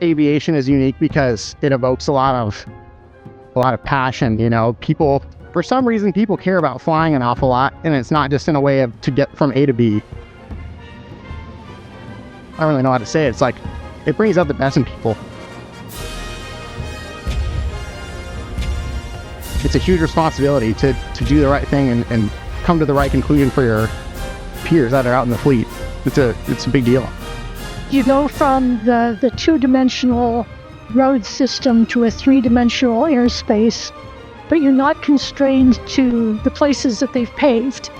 aviation is unique because it evokes a lot of passion. You know, people, for some reason, people care about flying an awful lot, and it's not just in a way of to get from A to B. I don't really know how to say it. It's like it brings out the best in people. It's a huge responsibility to do the right thing and come to the right conclusion for your peers that are out in the fleet. It's a big deal. You go from the two-dimensional road system to a three-dimensional airspace, but you're not constrained to the places that they've paved.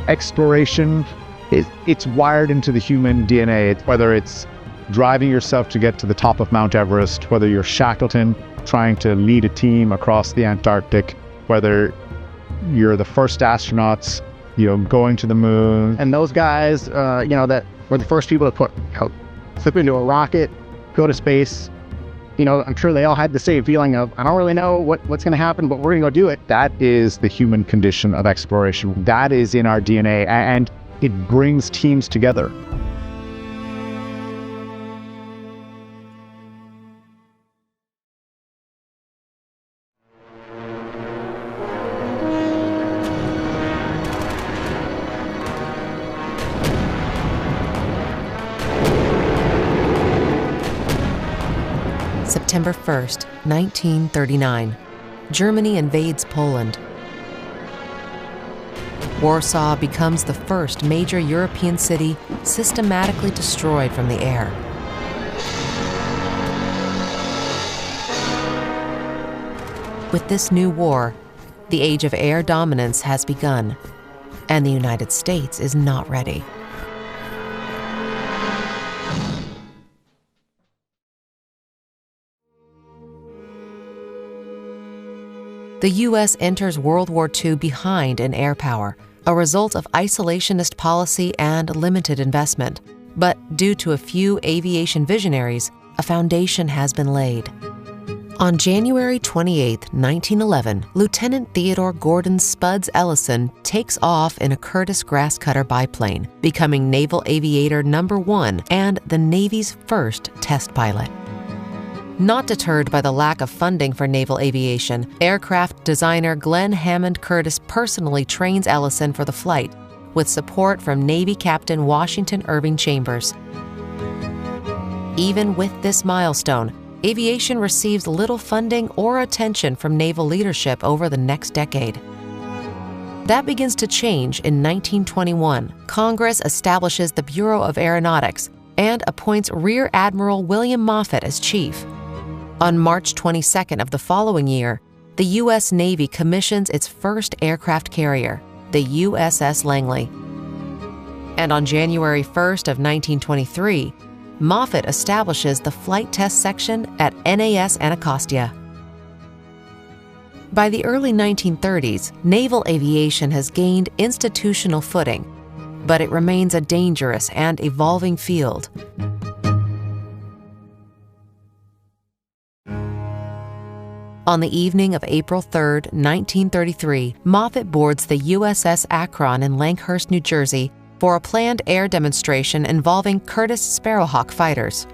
Exploration, it's wired into the human DNA. Whether it's driving yourself to get to the top of Mount Everest, whether you're Shackleton trying to lead a team across the Antarctic, whether you're the first astronauts, going to the moon. And those guys, that were the first people to flip into a rocket, go to space. I'm sure they all had the same feeling of, I don't really know what's going to happen, but we're going to go do it. That is the human condition of exploration. That is in our DNA, and it brings teams together. September 1st, 1939. Germany invades Poland. Warsaw becomes the first major European city systematically destroyed from the air. With this new war, the age of air dominance has begun, and the United States is not ready. The U.S. enters World War II behind in air power, a result of isolationist policy and limited investment. But due to a few aviation visionaries, a foundation has been laid. On January 28, 1911, Lieutenant Theodore Gordon Spuds Ellyson takes off in a Curtiss grasscutter biplane, becoming Naval Aviator No. 1 and the Navy's first test pilot. Not deterred by the lack of funding for naval aviation, aircraft designer Glenn Hammond Curtiss personally trains Ellyson for the flight, with support from Navy Captain Washington Irving Chambers. Even with this milestone, aviation receives little funding or attention from naval leadership over the next decade. That begins to change in 1921. Congress establishes the Bureau of Aeronautics and appoints Rear Admiral William Moffett as chief. On March 22nd of the following year, the U.S. Navy commissions its first aircraft carrier, the USS Langley. And on January 1st of 1923, Moffett establishes the flight test section at NAS Anacostia. By the early 1930s, naval aviation has gained institutional footing, but it remains a dangerous and evolving field. On the evening of April 3, 1933, Moffett boards the USS Akron in Langhurst, New Jersey, for a planned air demonstration involving Curtiss Sparrowhawk fighters.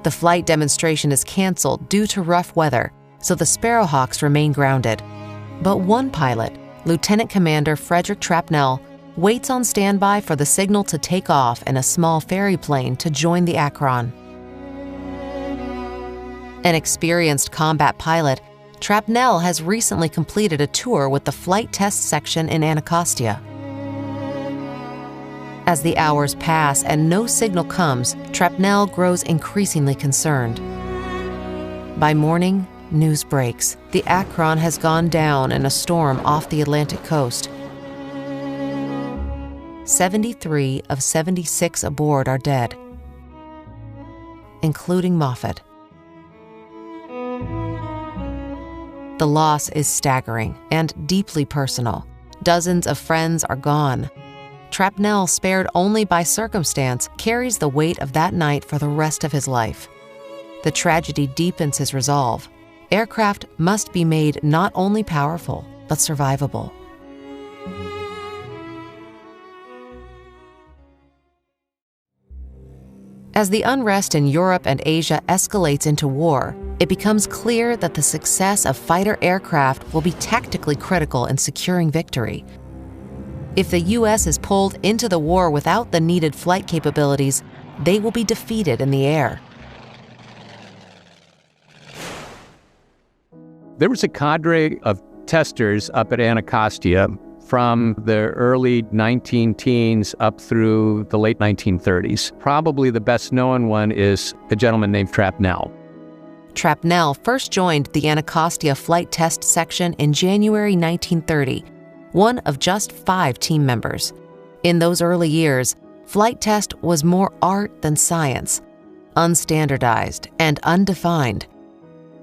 The flight demonstration is canceled due to rough weather, so the Sparrowhawks remain grounded. But one pilot, Lieutenant Commander Frederick Trapnell, waits on standby for the signal to take off in a small ferry plane to join the Akron. An experienced combat pilot, Trapnell has recently completed a tour with the flight test section in Anacostia. As the hours pass and no signal comes, Trapnell grows increasingly concerned. By morning, news breaks. The Akron has gone down in a storm off the Atlantic coast. 73 of 76 aboard are dead, including Moffett. The loss is staggering and deeply personal. Dozens of friends are gone. Trapnell, spared only by circumstance, carries the weight of that night for the rest of his life. The tragedy deepens his resolve. Aircraft must be made not only powerful, but survivable. As the unrest in Europe and Asia escalates into war, it becomes clear that the success of fighter aircraft will be tactically critical in securing victory. If the U.S. is pulled into the war without the needed flight capabilities, they will be defeated in the air. There was a cadre of testers up at Anacostia from the early 19-teens up through the late 1930s. Probably the best known one is a gentleman named Trapnell. Trapnell first joined the Anacostia Flight Test Section in January 1930, one of just 5 team members. In those early years, flight test was more art than science, unstandardized and undefined.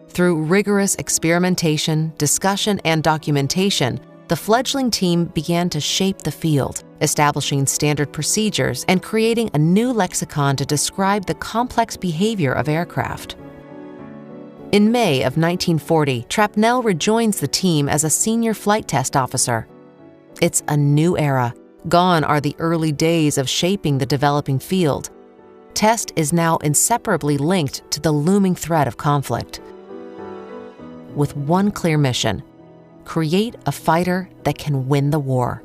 Through rigorous experimentation, discussion, and documentation, the fledgling team began to shape the field, establishing standard procedures and creating a new lexicon to describe the complex behavior of aircraft. In May of 1940, Trapnell rejoins the team as a senior flight test officer. It's a new era. Gone are the early days of shaping the developing field. Test is now inseparably linked to the looming threat of conflict. With one clear mission: create a fighter that can win the war.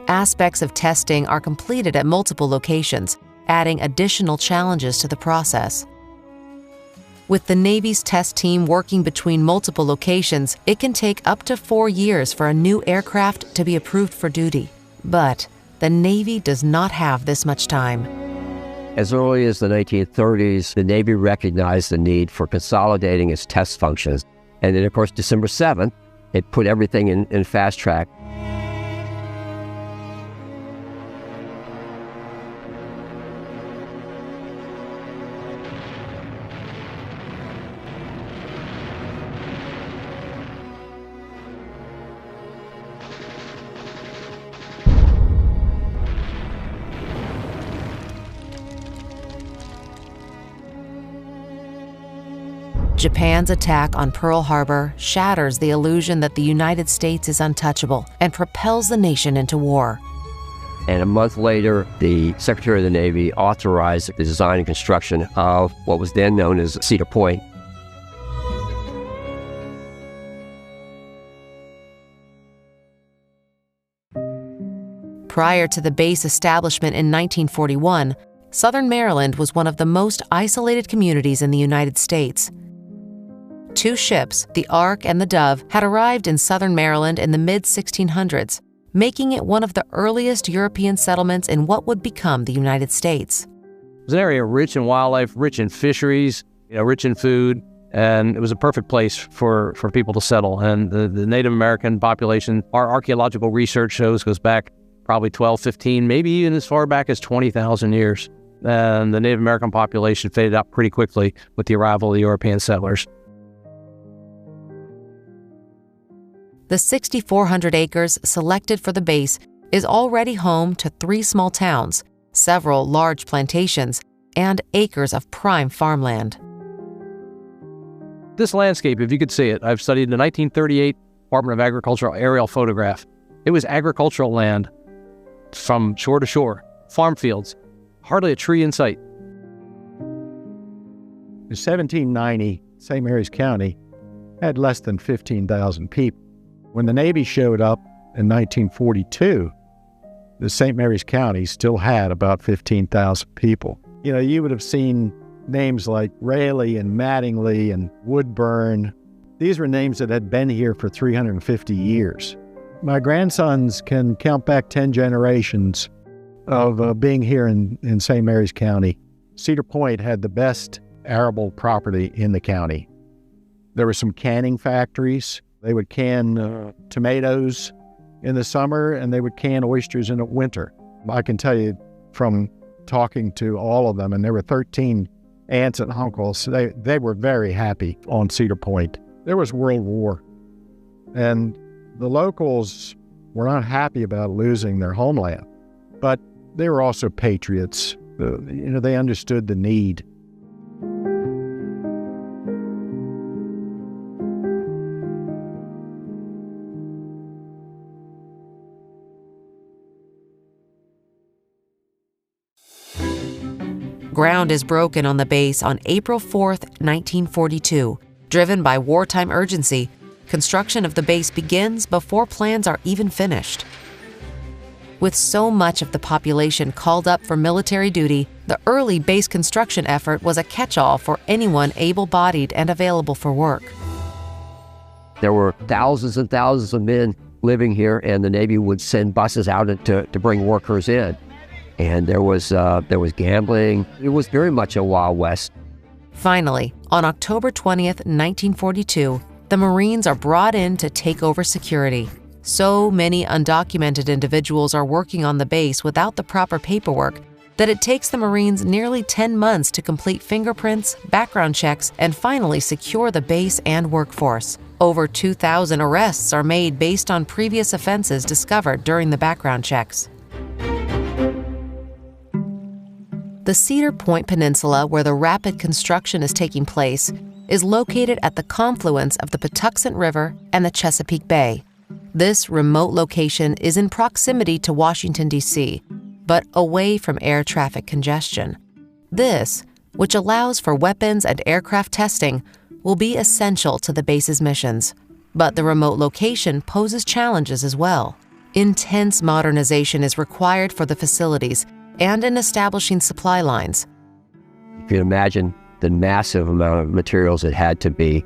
Aspects of testing are completed at multiple locations, adding additional challenges to the process. With the Navy's test team working between multiple locations, it can take up to 4 years for a new aircraft to be approved for duty. But the Navy does not have this much time. As early as the 1930s, the Navy recognized the need for consolidating its test functions. And then, of course, December 7th, it put everything in fast track. Japan's attack on Pearl Harbor shatters the illusion that the United States is untouchable and propels the nation into war. And a month later, the Secretary of the Navy authorized the design and construction of what was then known as Cedar Point. Prior to the base establishment in 1941, Southern Maryland was one of the most isolated communities in the United States. 2 ships, the Ark and the Dove, had arrived in southern Maryland in the mid-1600s, making it one of the earliest European settlements in what would become the United States. It was an area rich in wildlife, rich in fisheries, rich in food, and it was a perfect place for people to settle. And the Native American population, our archaeological research shows, goes back probably 12, 15, maybe even as far back as 20,000 years. And the Native American population faded out pretty quickly with the arrival of the European settlers. The 6,400 acres selected for the base is already home to 3 small towns, several large plantations, and acres of prime farmland. This landscape, if you could see it, I've studied the 1938 Department of Agriculture aerial photograph. It was agricultural land from shore to shore, farm fields, hardly a tree in sight. In 1790, St. Mary's County had less than 15,000 people. When the Navy showed up in 1942, the St. Mary's County still had about 15,000 people. You would have seen names like Raleigh and Mattingly and Woodburn. These were names that had been here for 350 years. My grandsons can count back 10 generations of being here in St. Mary's County. Cedar Point had the best arable property in the county. There were some canning factories. They would can tomatoes in the summer, and they would can oysters in the winter. I can tell you from talking to all of them, and there were 13 aunts and uncles, they were very happy on Cedar Point. There was World War, and the locals were not happy about losing their homeland, but they were also patriots. They understood the need. Ground is broken on the base on April 4th, 1942. Driven by wartime urgency, construction of the base begins before plans are even finished. With so much of the population called up for military duty, the early base construction effort was a catch-all for anyone able-bodied and available for work. There were thousands and thousands of men living here, and the Navy would send buses out to bring workers in. And there was gambling. It was very much a Wild West. Finally, on October 20th, 1942, the Marines are brought in to take over security. So many undocumented individuals are working on the base without the proper paperwork that it takes the Marines nearly 10 months to complete fingerprints, background checks, and finally secure the base and workforce. Over 2,000 arrests are made based on previous offenses discovered during the background checks. The Cedar Point Peninsula, where the rapid construction is taking place, is located at the confluence of the Patuxent River and the Chesapeake Bay. This remote location is in proximity to Washington, D.C., but away from air traffic congestion. This, which allows for weapons and aircraft testing, will be essential to the base's missions. But the remote location poses challenges as well. Intense modernization is required for the facilities and in establishing supply lines. You can imagine the massive amount of materials that had to be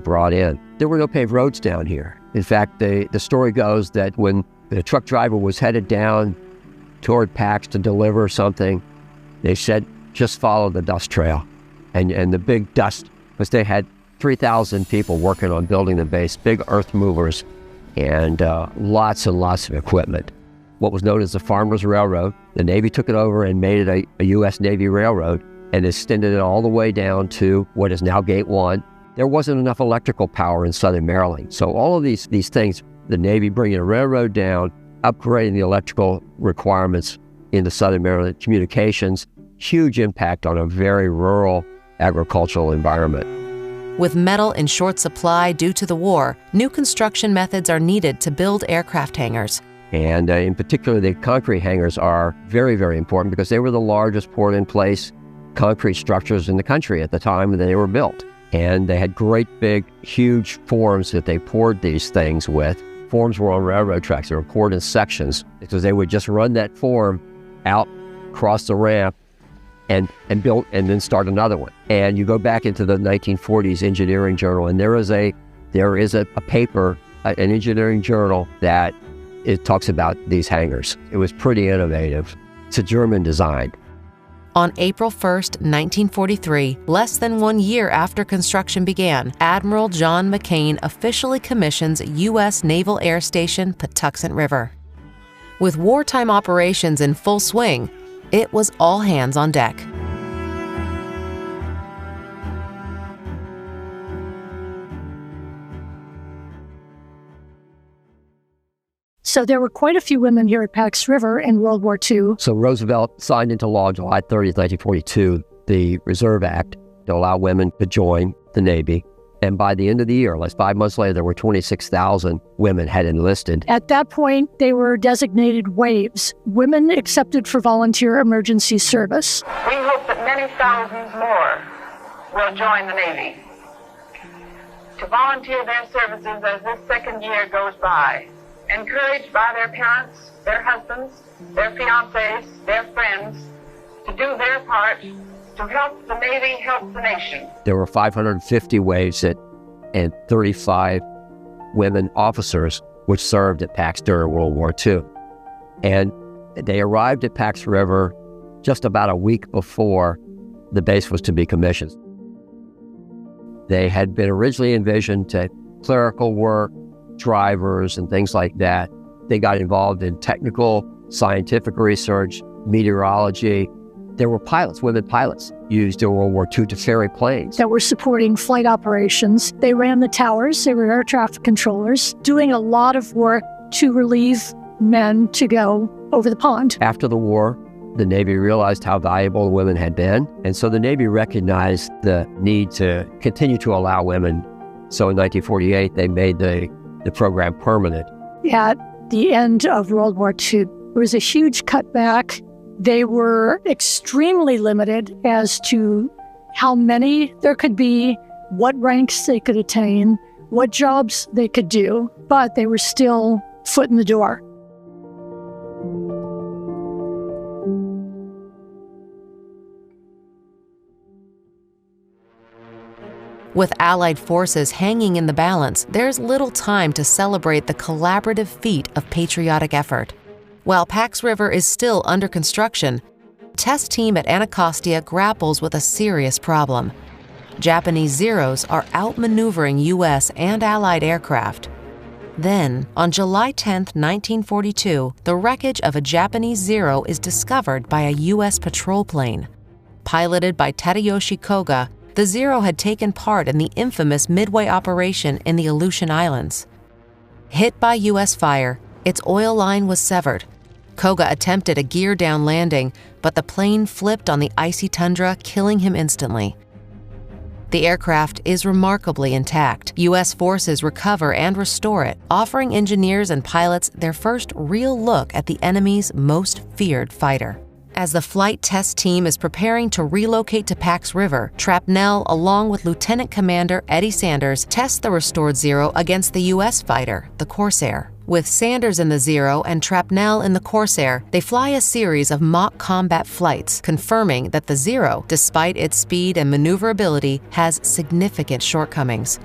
brought in. There were no paved roads down here. In fact, the story goes that when the truck driver was headed down toward PAX to deliver something, they said, just follow the dust trail. And the big dust, because they had 3,000 people working on building the base, big earth movers, and lots and lots of equipment. What was known as the Farmers Railroad, the Navy took it over and made it a U.S. Navy railroad and extended it all the way down to what is now Gate 1. There wasn't enough electrical power in southern Maryland. So all of these things, the Navy bringing a railroad down, upgrading the electrical requirements in the southern Maryland communications, huge impact on a very rural agricultural environment. With metal in short supply due to the war, new construction methods are needed to build aircraft hangars. And in particular, the concrete hangars are very, very important because they were the largest poured-in-place concrete structures in the country at the time that they were built. And they had great big, huge forms that they poured these things with. Forms were on railroad tracks. They were poured in sections because they would just run that form out, cross the ramp, and build, and then start another one. And you go back into the 1940s engineering journal, and there is a paper, an engineering journal that it talks about these hangars. It was pretty innovative. It's a German design. On April 1st, 1943, less than 1 year after construction began, Admiral John McCain officially commissions U.S. Naval Air Station Patuxent River. With wartime operations in full swing, it was all hands on deck. So there were quite a few women here at Pax River in World War II. So Roosevelt signed into law July 30th, 1942, the Reserve Act to allow women to join the Navy. And by the end of the year, like 5 months later, there were 26,000 women had enlisted. At that point, they were designated waves, women accepted for volunteer emergency service. We hope that many thousands more will join the Navy to volunteer their services as this second year goes by, encouraged by their parents, their husbands, their fiancés, their friends, to do their part to help the Navy help the nation. There were 550 waves and 35 women officers which served at PAX during World War II. And they arrived at Pax River just about a week before the base was to be commissioned. They had been originally envisioned to clerical work, drivers and things like that. They got involved in technical, scientific research, meteorology. There were pilots, women pilots, used in World War II to ferry planes. That were supporting flight operations. They ran the towers, they were air traffic controllers, doing a lot of work to relieve men to go over the pond. After the war, the Navy realized how valuable the women had been, and so the Navy recognized the need to continue to allow women. So in 1948, they made the program permanent. At the end of World War II, there was a huge cutback They were extremely limited as to how many there could be, what ranks they could attain, what jobs they could do, but they were still foot in the door. With Allied forces hanging in the balance, there's little time to celebrate the collaborative feat of patriotic effort. While Pax River is still under construction, test team at Anacostia grapples with a serious problem. Japanese Zeros are outmaneuvering U.S. and Allied aircraft. Then, on July 10, 1942, the wreckage of a Japanese Zero is discovered by a U.S. patrol plane. Piloted by Tadayoshi Koga, the Zero had taken part in the infamous Midway operation in the Aleutian Islands. Hit by U.S. fire, its oil line was severed. Koga attempted a gear-down landing, but the plane flipped on the icy tundra, killing him instantly. The aircraft is remarkably intact. U.S. forces recover and restore it, offering engineers and pilots their first real look at the enemy's most feared fighter. As the flight test team is preparing to relocate to Pax River, Trapnell, along with Lieutenant Commander Eddie Sanders, tests the restored Zero against the U.S. fighter, the Corsair. With Sanders in the Zero and Trapnell in the Corsair, they fly a series of mock combat flights, confirming that the Zero, despite its speed and maneuverability, has significant shortcomings.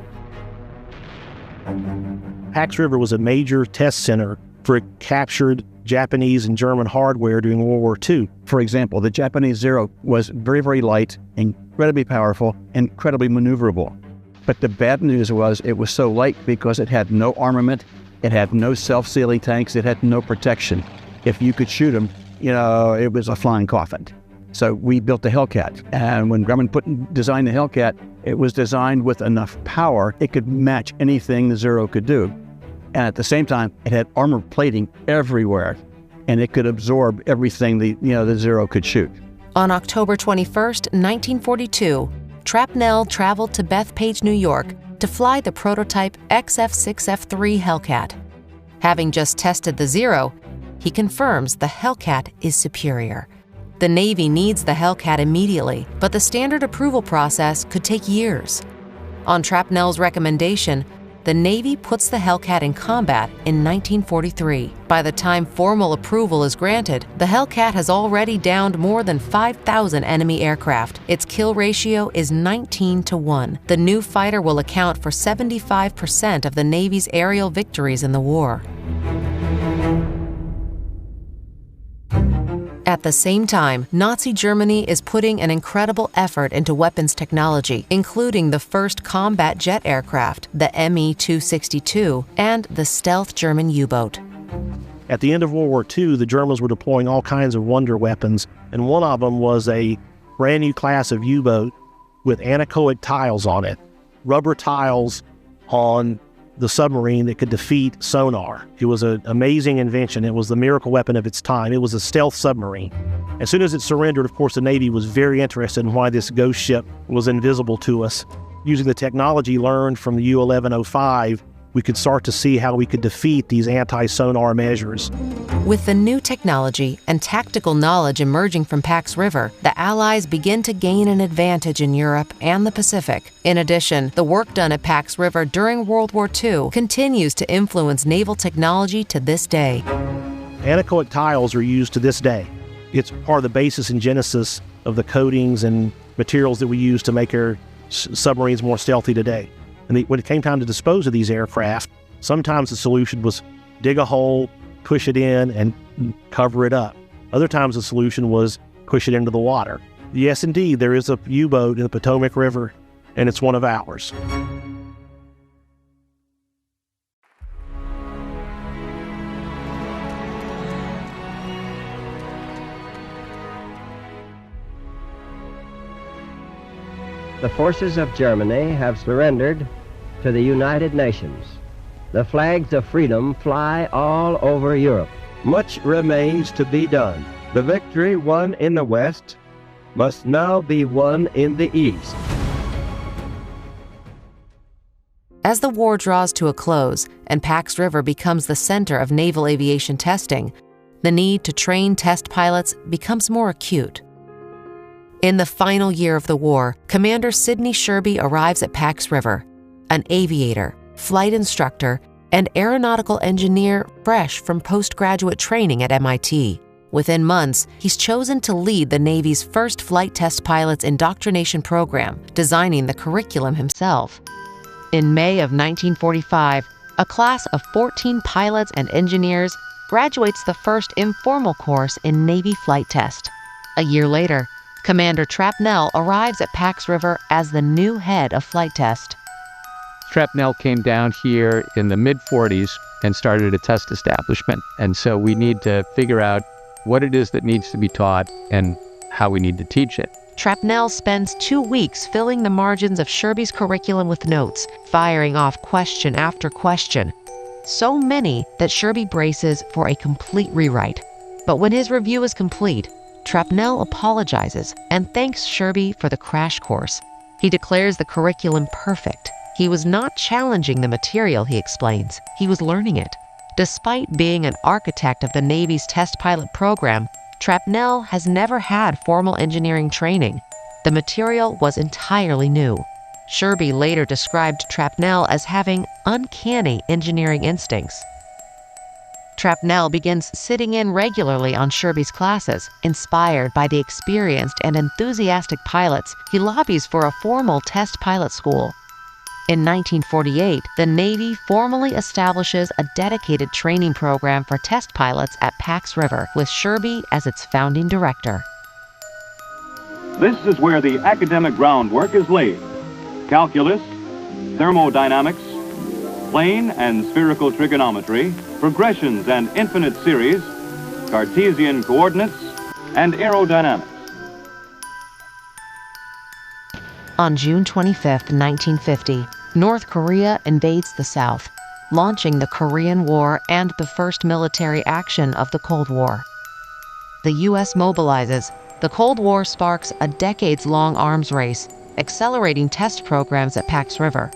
Pax River was a major test center for captured Japanese and German hardware during World War II. For example, the Japanese Zero was very, very light, incredibly powerful, incredibly maneuverable. But the bad news was it was so light because it had no armament, it had no self-sealing tanks, it had no protection. If you could shoot them, it was a flying coffin. So we built the Hellcat, and when Grumman designed the Hellcat, it was designed with enough power it could match anything the Zero could do. And at the same time, it had armor plating everywhere, and it could absorb everything the Zero could shoot. On October 21st, 1942, Trapnell traveled to Bethpage, New York, to fly the prototype XF6F3 Hellcat. Having just tested the Zero, he confirms the Hellcat is superior. The Navy needs the Hellcat immediately, but the standard approval process could take years. On Trapnell's recommendation, the Navy puts the Hellcat in combat in 1943. By the time formal approval is granted, the Hellcat has already downed more than 5,000 enemy aircraft. Its kill ratio is 19-1. The new fighter will account for 75% of the Navy's aerial victories in the war. At the same time, Nazi Germany is putting an incredible effort into weapons technology, including the first combat jet aircraft, the Me-262, and the stealth German U-boat. At the end of World War II, the Germans were deploying all kinds of wonder weapons, and one of them was a brand new class of U-boat with anechoic tiles on it, rubber tiles on the submarine that could defeat sonar. It was an amazing invention. It was the miracle weapon of its time. It was a stealth submarine. As soon as it surrendered, of course, the Navy was very interested in why this ghost ship was invisible to us. Using the technology learned from the U-1105, we could start to see how we could defeat these anti-sonar measures. With the new technology and tactical knowledge emerging from Pax River, the Allies begin to gain an advantage in Europe and the Pacific. In addition, the work done at Pax River during World War II continues to influence naval technology to this day. Anechoic tiles are used to this day. It's part of the basis and genesis of the coatings and materials that we use to make our submarines more stealthy today. And when it came time to dispose of these aircraft, sometimes the solution was dig a hole, push it in, and cover it up. Other times the solution was push it into the water. Yes, indeed, there is a U-boat in the Potomac River, and it's one of ours. The forces of Germany have surrendered to the United Nations. The flags of freedom fly all over Europe. Much remains to be done. The victory won in the West must now be won in the East. As the war draws to a close and Pax River becomes the center of naval aviation testing, the need to train test pilots becomes more acute. In the final year of the war, Commander Sidney Sherby arrives at Pax River, an aviator, flight instructor, and aeronautical engineer fresh from postgraduate training at MIT. Within months, he's chosen to lead the Navy's first flight test pilots indoctrination program, designing the curriculum himself. In May of 1945, a class of 14 pilots and engineers graduates the first informal course in Navy flight test. A year later, Commander Trapnell arrives at Pax River as the new head of flight test. Trapnell came down here in the mid-40s and started a test establishment. And so we need to figure out what it is that needs to be taught and how we need to teach it. Trapnell spends 2 weeks filling the margins of Sherby's curriculum with notes, firing off question after question. So many that Sherby braces for a complete rewrite. But when his review is complete, Trapnell apologizes and thanks Sherby for the crash course. He declares the curriculum perfect. He was not challenging the material, he explains. He was learning it. Despite being an architect of the Navy's test pilot program, Trapnell has never had formal engineering training. The material was entirely new. Sherby later described Trapnell as having uncanny engineering instincts. Trapnell begins sitting in regularly on Sherby's classes. Inspired by the experienced and enthusiastic pilots, he lobbies for a formal test pilot school. In 1948, the Navy formally establishes a dedicated training program for test pilots at Pax River, with Sherby as its founding director. This is where the academic groundwork is laid. Calculus, thermodynamics, plane and spherical trigonometry, progressions and infinite series, Cartesian coordinates, and aerodynamics. On June 25, 1950, North Korea invades the South, launching the Korean War and the first military action of the Cold War. The U.S. mobilizes. The Cold War sparks a decades-long arms race, accelerating test programs at Pax River.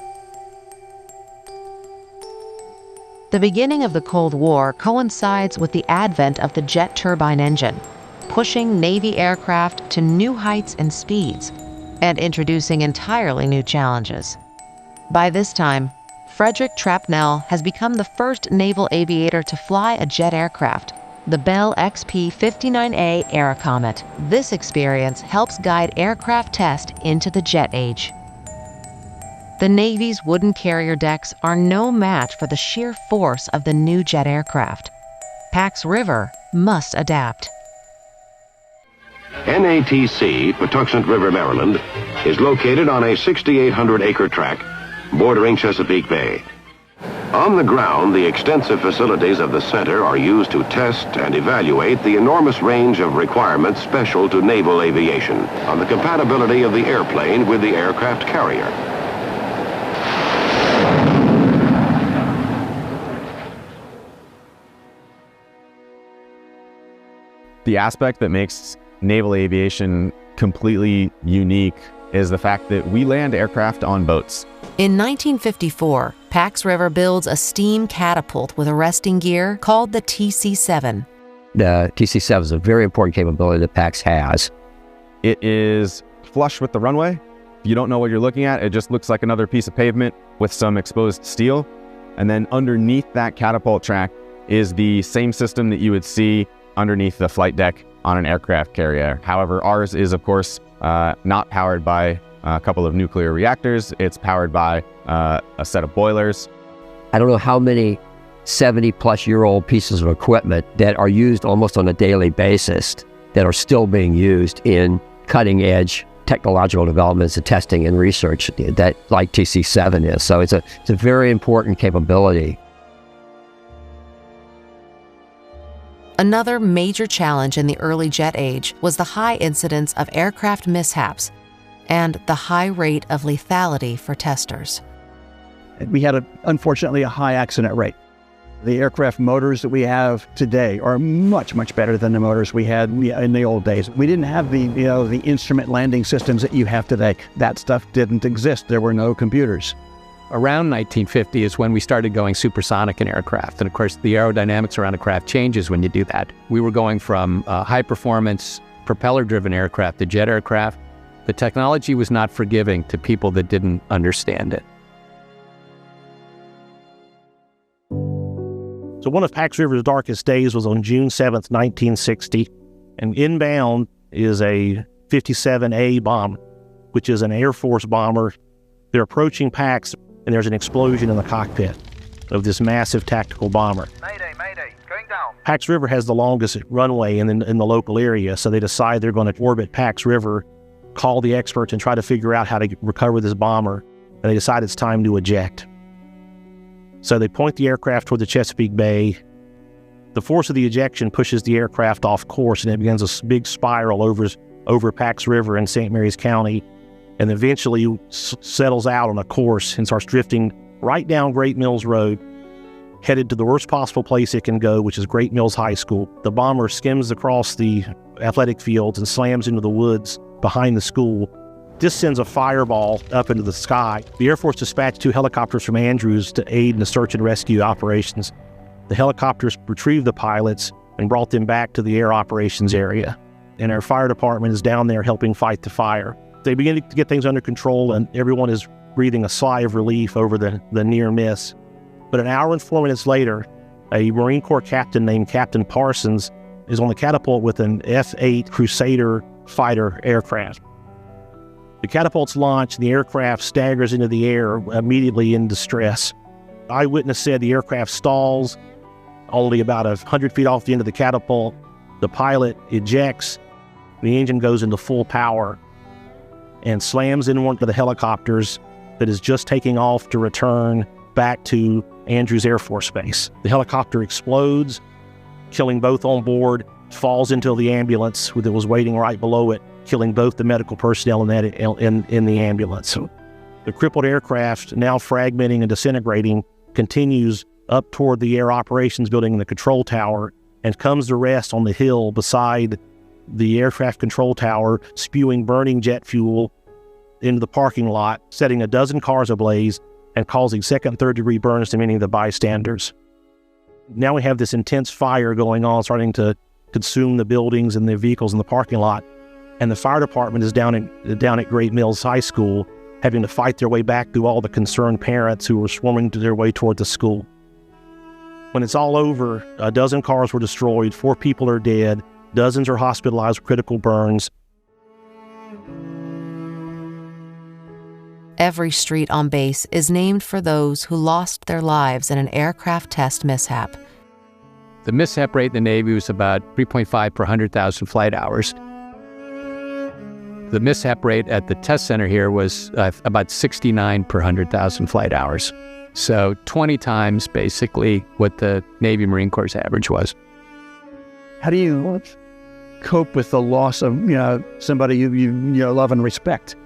The beginning of the Cold War coincides with the advent of the jet turbine engine, pushing Navy aircraft to new heights and speeds, and introducing entirely new challenges. By this time, Frederick Trapnell has become the first naval aviator to fly a jet aircraft, the Bell XP-59A Aerocomet. This experience helps guide aircraft test into the jet age. The Navy's wooden carrier decks are no match for the sheer force of the new jet aircraft. Pax River must adapt. NATC, Patuxent River, Maryland, is located on a 6,800-acre tract bordering Chesapeake Bay. On the ground, the extensive facilities of the center are used to test and evaluate the enormous range of requirements special to naval aviation on the compatibility of the airplane with the aircraft carrier. The aspect that makes naval aviation completely unique is the fact that we land aircraft on boats. In 1954, Pax River builds a steam catapult with arresting gear called the TC-7. The TC-7 is a very important capability that Pax has. It is flush with the runway. If you don't know what you're looking at, it just looks like another piece of pavement with some exposed steel. And then underneath that catapult track is the same system that you would see underneath the flight deck on an aircraft carrier. However, ours is, of course, not powered by a couple of nuclear reactors. It's powered by a set of boilers. I don't know how many 70-plus-year-old pieces of equipment that are used almost on a daily basis that are still being used in cutting-edge technological developments and testing and research that like TC-7 is. So it's a very important capability. Another major challenge in the early jet age was the high incidence of aircraft mishaps and the high rate of lethality for testers. We had, unfortunately, a high accident rate. The aircraft motors that we have today are much, much better than the motors we had in the old days. We didn't have the instrument landing systems that you have today. That stuff didn't exist. There were no computers. Around 1950 is when we started going supersonic in aircraft. And of course, the aerodynamics around a craft changes when you do that. We were going from high-performance, propeller-driven aircraft to jet aircraft. The technology was not forgiving to people that didn't understand it. So one of Pax River's darkest days was on June 7th, 1960. And inbound is a 57A bomber, which is an Air Force bomber. They're approaching Pax, and there's an explosion in the cockpit of this massive tactical bomber. Mayday, going down. Pax River has the longest runway in the local area, so they decide they're going to orbit Pax River, call the experts, and try to figure out how to recover this bomber. And they decide it's time to eject. So they point the aircraft toward the Chesapeake Bay. The force of the ejection pushes the aircraft off course, and it begins a big spiral over Pax River in St. Mary's County, and eventually settles out on a course and starts drifting right down Great Mills Road, headed to the worst possible place it can go, which is Great Mills High School. The bomber skims across the athletic fields and slams into the woods behind the school. This sends a fireball up into the sky. The Air Force dispatched 2 helicopters from Andrews to aid in the search and rescue operations. The helicopters retrieved the pilots and brought them back to the air operations area. And our fire department is down there helping fight the fire. They begin to get things under control, and everyone is breathing a sigh of relief over the near miss. But an hour and 4 minutes later, a Marine Corps captain named Captain Parsons is on the catapult with an F-8 Crusader fighter aircraft. The catapult's launched, and the aircraft staggers into the air, immediately in distress. Eyewitness said the aircraft stalls only about 100 feet off the end of the catapult. The pilot ejects, the engine goes into full power and slams in one of the helicopters that is just taking off to return back to Andrews Air Force Base. The helicopter explodes, killing both on board, falls into the ambulance that was waiting right below it, killing both the medical personnel in the ambulance. The crippled aircraft, now fragmenting and disintegrating, continues up toward the air operations building in the control tower and comes to rest on the hill beside the aircraft control tower, spewing burning jet fuel into the parking lot, setting a dozen cars ablaze and causing second and third degree burns to many of the bystanders. Now we have this intense fire going on, starting to consume the buildings and the vehicles in the parking lot. And the fire department is down at Great Mills High School, having to fight their way back through all the concerned parents who were swarming to their way toward the school. When it's all over, a dozen cars were destroyed, 4 people are dead, dozens are hospitalized with critical burns. Every street on base is named for those who lost their lives in an aircraft test mishap. The mishap rate in the Navy was about 3.5 per 100,000 flight hours. The mishap rate at the test center here was about 69 per 100,000 flight hours. So 20 times basically what the Navy Marine Corps' average was. How do you cope with the loss of somebody you love and respect?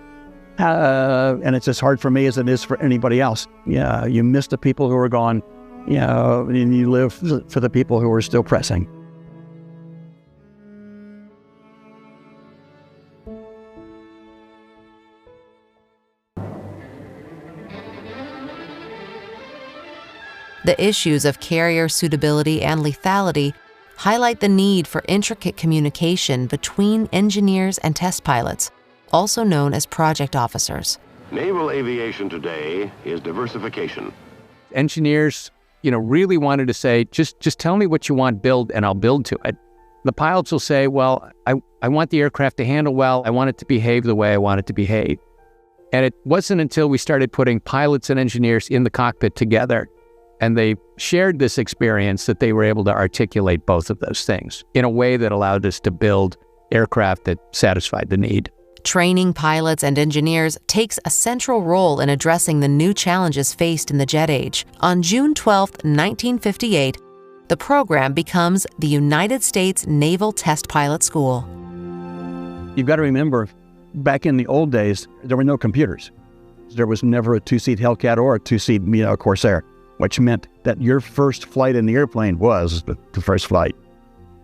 And it's as hard for me as it is for anybody else. Yeah, you miss the people who are gone, and you live for the people who are still pressing. The issues of carrier suitability and lethality highlight the need for intricate communication between engineers and test pilots, also known as project officers. Naval aviation today is diversification. Engineers, really wanted to say, just tell me what you want build and I'll build to it. The pilots will say, well, I want the aircraft to handle well. I want it to behave the way I want it to behave. And it wasn't until we started putting pilots and engineers in the cockpit together and they shared this experience that they were able to articulate both of those things in a way that allowed us to build aircraft that satisfied the need. Training pilots and engineers takes a central role in addressing the new challenges faced in the jet age. On June 12, 1958, the program becomes the United States Naval Test Pilot School. You've got to remember, back in the old days, there were no computers. There was never a 2-seat Hellcat or a 2-seat Corsair, which meant that your first flight in the airplane was the first flight.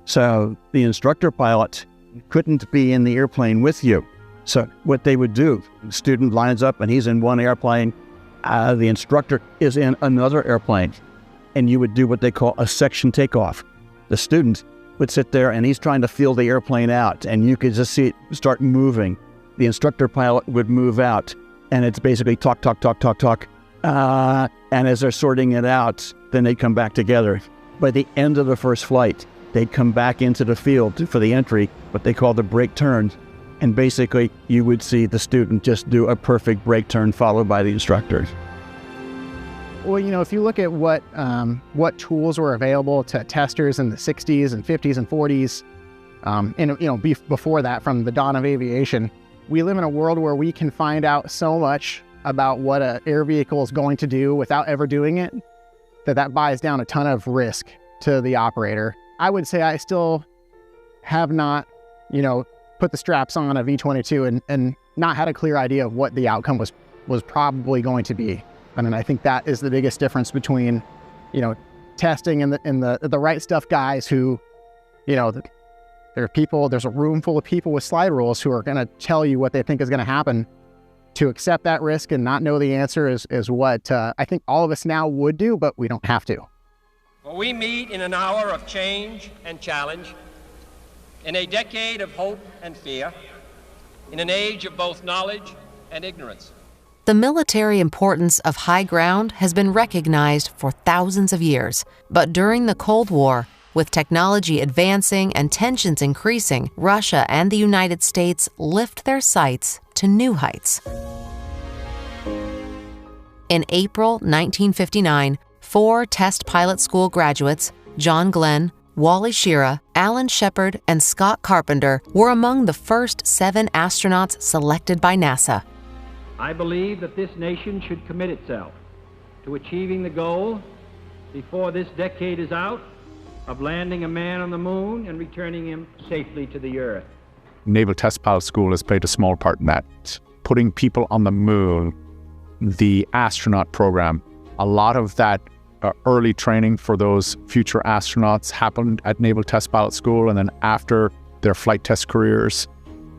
So the instructor pilot couldn't be in the airplane with you. So what they would do, the student lines up and he's in one airplane, The instructor is in another airplane, and you would do what they call a section takeoff. The student would sit there, and he's trying to feel the airplane out, and you could just see it start moving. The instructor pilot would move out, and it's basically talk. And as they're sorting it out, then they'd come back together. By the end of the first flight, they'd come back into the field for the entry, what they call the break turn. And basically, you would see the student just do a perfect break turn followed by the instructor. Well, if you look at what tools were available to testers in the 60s and 50s and 40s, and before that, from the dawn of aviation, we live in a world where we can find out so much about what an air vehicle is going to do without ever doing it, that buys down a ton of risk to the operator. I would say I still have not, put the straps on a V-22 and not had a clear idea of what the outcome was probably going to be. And I think that is the biggest difference between, testing and the right stuff guys who, there are people, there's a room full of people with slide rules who are going to tell you what they think is going to happen. To accept that risk and not know the answer is what I think all of us now would do, but we don't have to. For we meet in an hour of change and challenge, in a decade of hope and fear, in an age of both knowledge and ignorance. The military importance of high ground has been recognized for thousands of years, but during the Cold War, with technology advancing and tensions increasing, Russia and the United States lift their sights to new heights. In April 1959, 4 test pilot school graduates, John Glenn, Wally Schirra, Alan Shepard, and Scott Carpenter, were among the first 7 astronauts selected by NASA. I believe that this nation should commit itself to achieving the goal, before this decade is out, of landing a man on the moon and returning him safely to the Earth. Naval Test Pilot School has played a small part in that. Putting people on the moon, the astronaut program, a lot of that early training for those future astronauts happened at Naval Test Pilot School, and then after their flight test careers,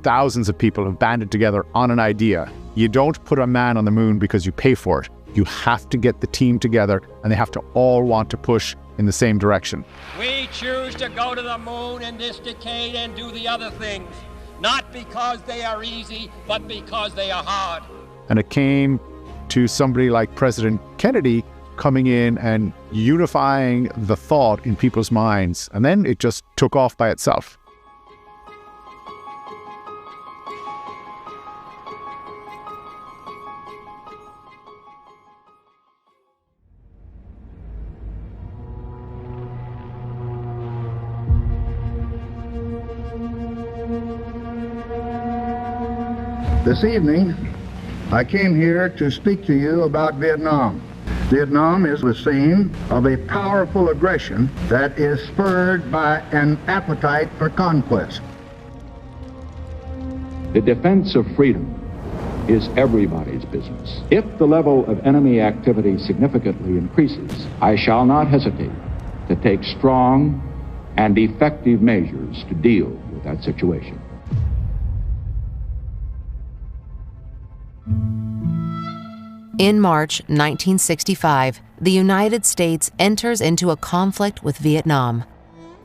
thousands of people have banded together on an idea. You don't put a man on the moon because you pay for it. You have to get the team together, and they have to all want to push in the same direction. We choose to go to the moon in this decade and do the other things, not because they are easy, but because they are hard. And it came to somebody like President Kennedy coming in and unifying the thought in people's minds, and then it just took off by itself. This evening, I came here to speak to you about Vietnam. Vietnam is the scene of a powerful aggression that is spurred by an appetite for conquest. The defense of freedom is everybody's business. If the level of enemy activity significantly increases, I shall not hesitate to take strong and effective measures to deal with that situation. In March 1965, the United States enters into a conflict with Vietnam.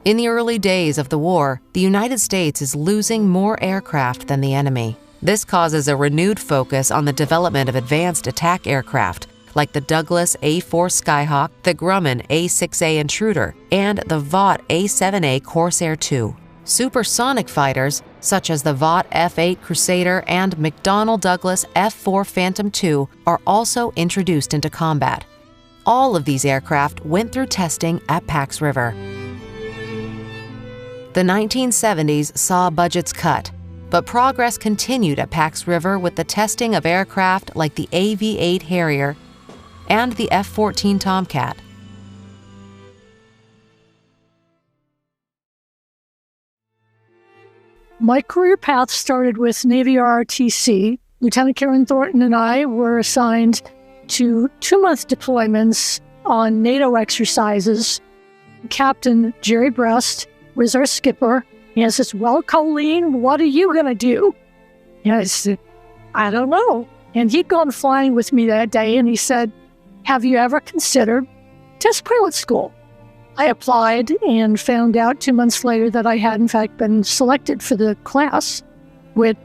In the early days of the war, the United States is losing more aircraft than the enemy. This causes a renewed focus on the development of advanced attack aircraft, like the Douglas A-4 Skyhawk, the Grumman A-6A Intruder, and the Vought A-7A Corsair II. Supersonic fighters, such as the Vought F-8 Crusader and McDonnell Douglas F-4 Phantom II, are also introduced into combat. All of these aircraft went through testing at Pax River. The 1970s saw budgets cut, but progress continued at Pax River with the testing of aircraft like the AV-8 Harrier and the F-14 Tomcat. My career path started with Navy ROTC. Lieutenant Karen Thornton and I were assigned to 2-month deployments on NATO exercises. Captain Jerry Brest was our skipper. He says, "Well, Colleen, what are you going to do?" And I said, "I don't know. And he'd gone flying with me that day, and he said, "Have you ever considered test pilot school?" I applied and found out 2 months later that I had, in fact, been selected for the class, which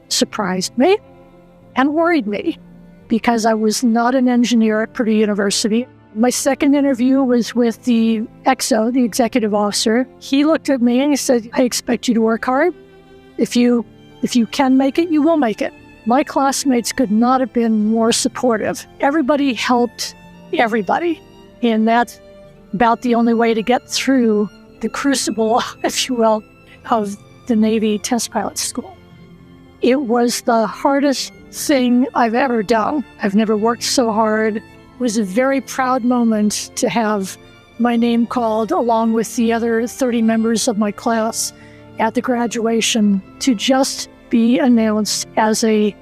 surprised me and worried me because I was not an engineer at Purdue University. My second interview was with the XO, the executive officer. He looked at me and he said, "I expect you to work hard. If you can make it, you will make it." My classmates could not have been more supportive. Everybody helped everybody. And that's about the only way to get through the crucible, if you will, of the Navy test pilot school. It was the hardest thing I've ever done. I've never worked so hard. It was a very proud moment to have my name called along with the other 30 members of my class at the graduation, to just be announced as a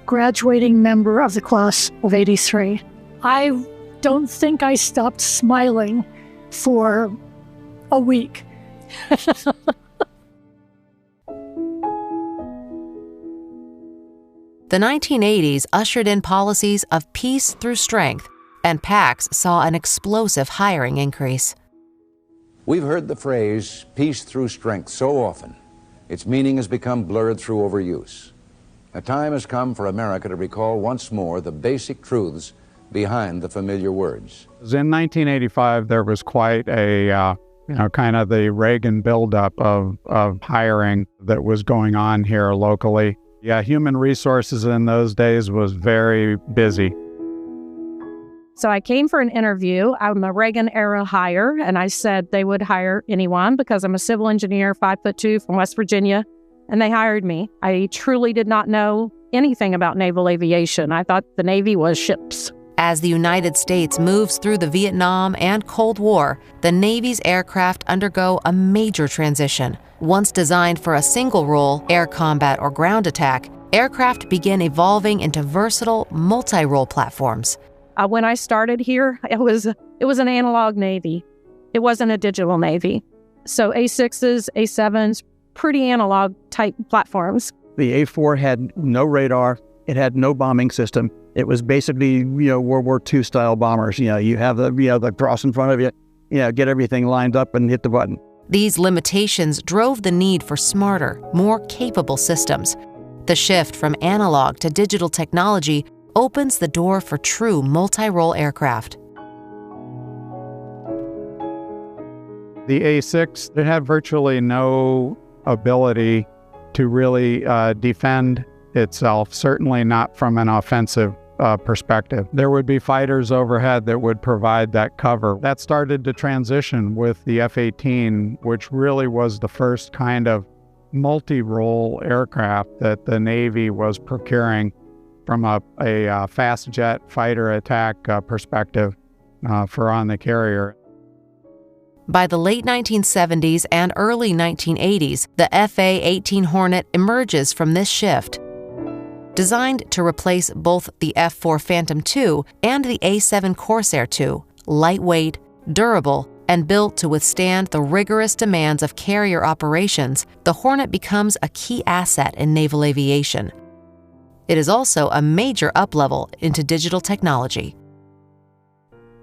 graduating member of the class of '83. I don't think I stopped smiling for a week. The 1980s ushered in policies of peace through strength, and PAX saw an explosive hiring increase. We've heard the phrase, peace through strength, so often. Its meaning has become blurred through overuse. A time has come for America to recall once more the basic truths behind the familiar words. In 1985, there was quite a, kind of the Reagan buildup of hiring that was going on here locally. Yeah, human resources in those days was very busy. So I came for an interview. I'm a Reagan-era hire, and I said they would hire anyone because I'm a civil engineer, 5'2", from West Virginia, and they hired me. I truly did not know anything about naval aviation. I thought the Navy was ships. As the United States moves through the Vietnam and Cold War, the Navy's aircraft undergo a major transition. Once designed for a single role, air combat or ground attack, aircraft begin evolving into versatile, multi-role platforms. When I started here, it was an analog Navy. It wasn't a digital Navy. So A6s, A7s, pretty analog type platforms. The A4 had no radar. It had no bombing system. It was basically, World War II style bombers. You have the cross in front of you, get everything lined up and hit the button. These limitations drove the need for smarter, more capable systems. The shift from analog to digital technology opens the door for true multi-role aircraft. The A6, it had virtually no ability to really defend itself, certainly not from an offensive perspective. There would be fighters overhead that would provide that cover. That started to transition with the F-18, which really was the first kind of multi-role aircraft that the Navy was procuring from a fast jet fighter attack perspective for on the carrier. By the late 1970s and early 1980s, the FA-18 Hornet emerges from this shift. Designed to replace both the F-4 Phantom II and the A-7 Corsair II, lightweight, durable, and built to withstand the rigorous demands of carrier operations, the Hornet becomes a key asset in naval aviation. It is also a major up-level into digital technology.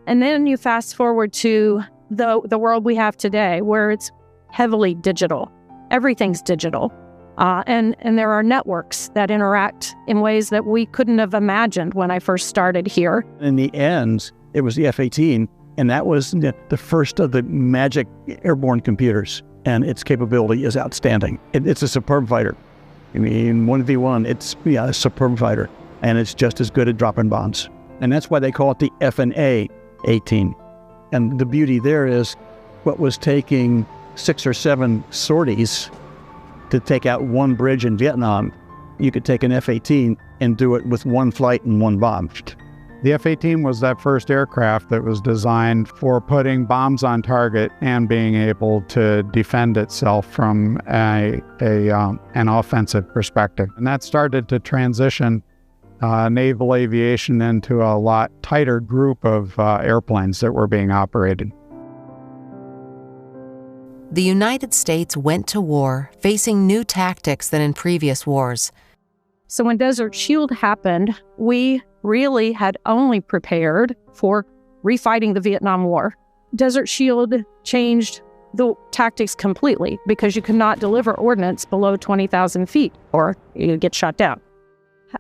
And then you fast forward to the world we have today, where it's heavily digital. Everything's digital. And there are networks that interact in ways that we couldn't have imagined when I first started here. In the end, it was the F-18, and that was the first of the magic airborne computers, and its capability is outstanding. It's a superb fighter. I mean, 1v1, it's a superb fighter, and it's just as good at dropping bombs. And that's why they call it the F/A-18. And the beauty there is what was taking 6 or 7 sorties to take out one bridge in Vietnam, you could take an F-18 and do it with one flight and one bomb. The F-18 was that first aircraft that was designed for putting bombs on target and being able to defend itself from an offensive perspective. And that started to transition naval aviation into a lot tighter group of airplanes that were being operated. The United States went to war facing new tactics than in previous wars. So when Desert Shield happened, we really had only prepared for refighting the Vietnam War. Desert Shield changed the tactics completely because you could not deliver ordnance below 20,000 feet or you get shot down.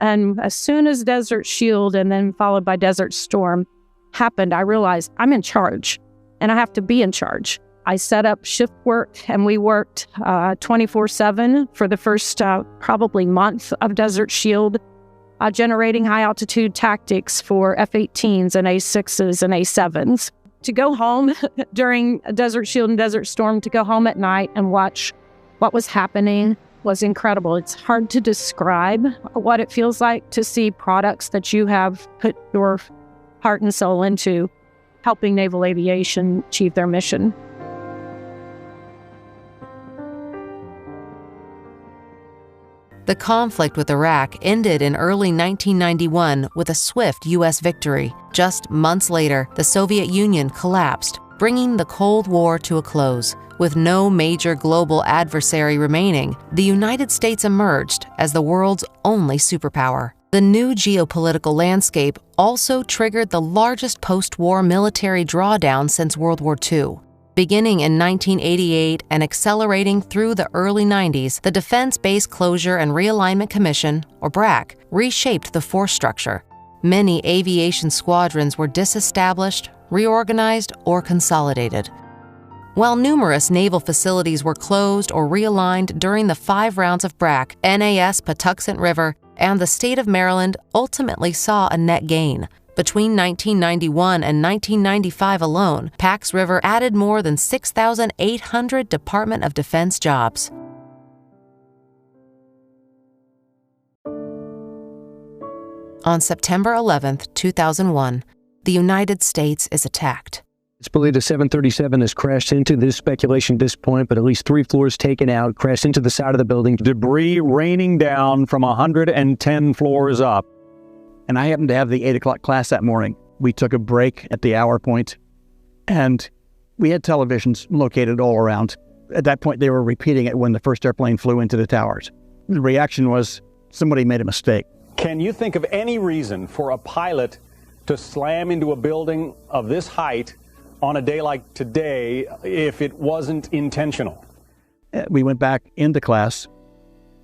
And as soon as Desert Shield and then followed by Desert Storm happened, I realized I'm in charge and I have to be in charge. I set up shift work and we worked 24/7 for the first probably month of Desert Shield, generating high altitude tactics for F-18s and A-6s and A-7s. To go home during Desert Shield and Desert Storm, to go home at night and watch what was happening was incredible. It's hard to describe what it feels like to see products that you have put your heart and soul into helping naval aviation achieve their mission. The conflict with Iraq ended in early 1991 with a swift U.S. victory. Just months later, the Soviet Union collapsed, bringing the Cold War to a close. With no major global adversary remaining, the United States emerged as the world's only superpower. The new geopolitical landscape also triggered the largest post-war military drawdown since World War II. Beginning in 1988 and accelerating through the early 90s, the Defense Base Closure and Realignment Commission, or BRAC, reshaped the force structure. Many aviation squadrons were disestablished, reorganized, or consolidated. While numerous naval facilities were closed or realigned during the 5 rounds of BRAC, NAS Patuxent River and the state of Maryland ultimately saw a net gain. Between 1991 and 1995 alone, Pax River added more than 6,800 Department of Defense jobs. On September 11, 2001, the United States is attacked. It's believed a 737 has crashed into this speculation at this point, but at least 3 floors taken out, crashed into the side of the building. Debris raining down from 110 floors up. And I happened to have the 8 o'clock class that morning. We took a break at the hour point, and we had televisions located all around. At that point, they were repeating it when the first airplane flew into the towers. The reaction was, somebody made a mistake. Can you think of any reason for a pilot to slam into a building of this height on a day like today if it wasn't intentional? We went back into class,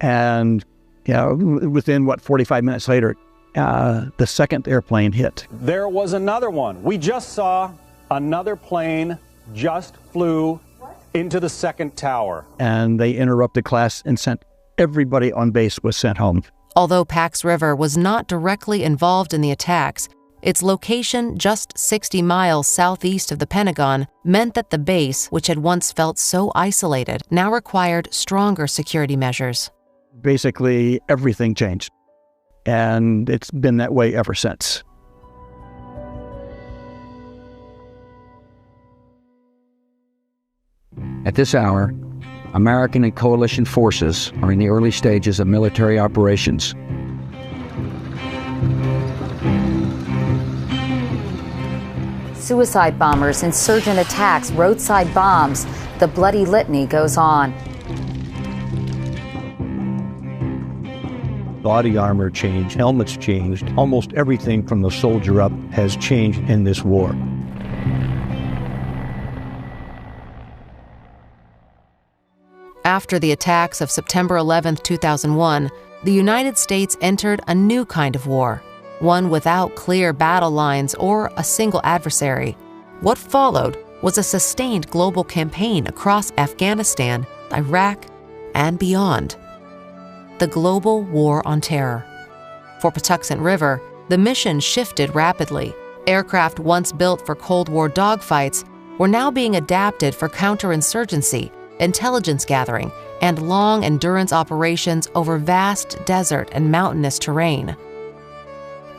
and within, 45 minutes later, the second airplane hit. There was another one. We just saw another plane just flew into the second tower. And they interrupted class and sent everybody on base was sent home. Although Pax River was not directly involved in the attacks, its location just 60 miles southeast of the Pentagon meant that the base, which had once felt so isolated, now required stronger security measures. Basically, everything changed. And it's been that way ever since. At this hour, American and coalition forces are in the early stages of military operations. Suicide bombers, insurgent attacks, roadside bombs. The bloody litany goes on. Body armor changed, helmets changed. Almost everything from the soldier up has changed in this war. After the attacks of September 11, 2001, the United States entered a new kind of war, one without clear battle lines or a single adversary. What followed was a sustained global campaign across Afghanistan, Iraq, and beyond. The Global War on Terror. For Patuxent River, the mission shifted rapidly. Aircraft once built for Cold War dogfights were now being adapted for counterinsurgency, intelligence gathering, and long endurance operations over vast desert and mountainous terrain.